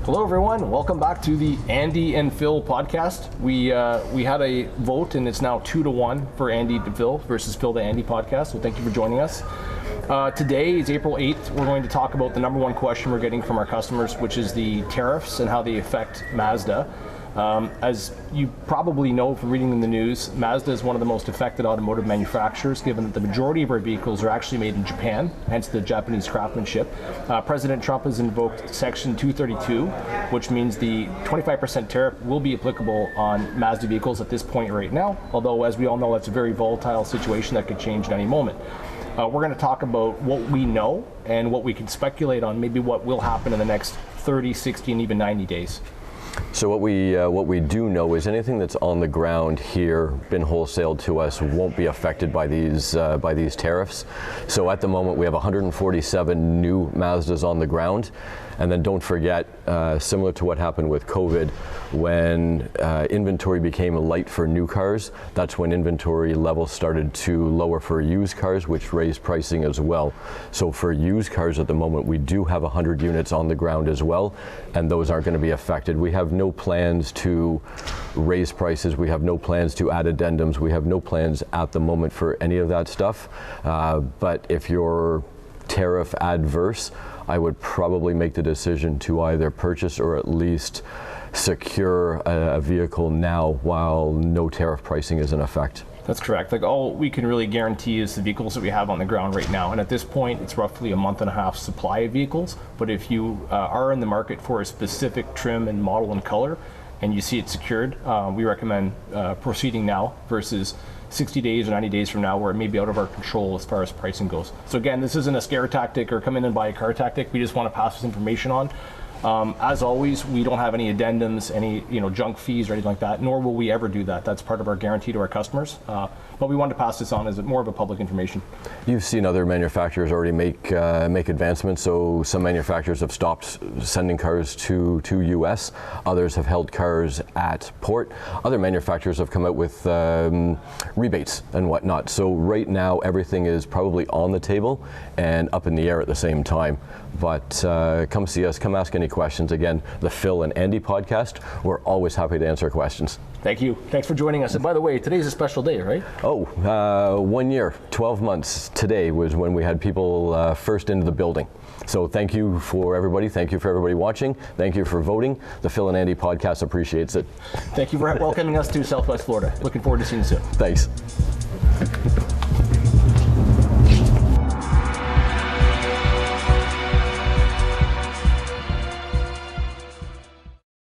Hello everyone, welcome back to the Andy and Phil podcast. We had a vote and it's now 2-1 for Andy to Phil versus Phil to Andy podcast, so thank you for joining us. Today is April 8th. We're going to talk about the number one question we're getting from our customers, which is the tariffs and how they affect Mazda. As you probably know from reading in the news, Mazda is one of the most affected automotive manufacturers, given that the majority of our vehicles are actually made in Japan, hence the Japanese craftsmanship. President Trump has invoked Section 232, which means the 25% tariff will be applicable on Mazda vehicles at this point right now, although as we all know, that's a very volatile situation that could change at any moment. We're going to talk about what we know and what we can speculate on, maybe what will happen in the next 30, 60, and even 90 days. So what we do know is anything that's on the ground here, been wholesaled to us, won't be affected by these tariffs. So at the moment we have 147 new Mazdas on the ground. And then don't forget, similar to what happened with COVID, when inventory became light for new cars, that's when inventory levels started to lower for used cars, which raised pricing as well. So for used cars at the moment, we do have 100 units on the ground as well, and those aren't going to be affected. We have no plans to raise prices. We have no plans to add addendums. We have no plans at the moment for any of that stuff. But if you're tariff adverse, I would probably make the decision to either purchase or at least secure a vehicle now while no tariff pricing is in effect. That's correct. Like, all we can really guarantee is the vehicles that we have on the ground right now. And at this point, it's roughly a month and a half supply of vehicles. But if you are in the market for a specific trim and model and color, and you see it secured, we recommend proceeding now versus 60 days or 90 days from now, where it may be out of our control as far as pricing goes. So again, this isn't a scare tactic or come in and buy a car tactic. We just want to pass this information on. As always, we don't have any addendums, any junk fees or anything like that, nor will we ever do that. That's part of our guarantee to our customers. But we wanted to pass this on as more of a public information. You've seen other manufacturers already make advancements. So some manufacturers have stopped sending cars to US. Others have held cars at port. Other manufacturers have come out with rebates and whatnot. So right now, everything is probably on the table and up in the air at the same time. But come see us, come ask any questions. Again, the Phil and Andy podcast, we're always happy to answer questions. Thank you. Thanks for joining us. And by the way, today's a special day, right? 1 year, 12 months. Today was when we had people first into the building. So thank you for everybody. Thank you for everybody watching. Thank you for voting. The Phil and Andy podcast appreciates it. Thank you for welcoming us to Southwest Florida. Looking forward to seeing you soon. Thanks.